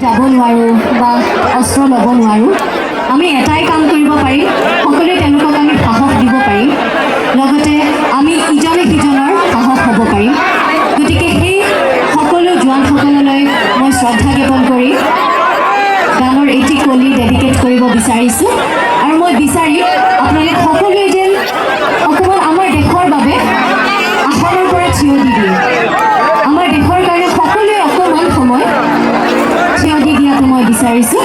যাব নোৱাৰোঁ বা অস্ত্ৰ ল'ব নোৱাৰোঁ, আমি এটাই কাম কৰিব পাৰিম, সকলোৱে তেওঁলোকক আমি সাহস দিব পাৰিম, লগতে আমি ইজনে সিজনৰ সাহস হ'ব পাৰিম। গতিকে সেই সকলো জোৱানসকললৈ মই শ্ৰদ্ধা জ্ঞাপন কৰি গানৰ এটি কলি ডেডিকেট কৰিব বিচাৰিছোঁ। আৰু মই বিচাৰিম আপোনালোকে সকলোৱে যেন অকণমান আমাৰ দেশৰ বাবে আসনৰ পৰা থিয় দি দিয়ে, আমাৰ দেশৰ কাৰণে সকলোৱে অকণমান সময় থিয় দি দিয়াটো মই বিচাৰিছোঁ।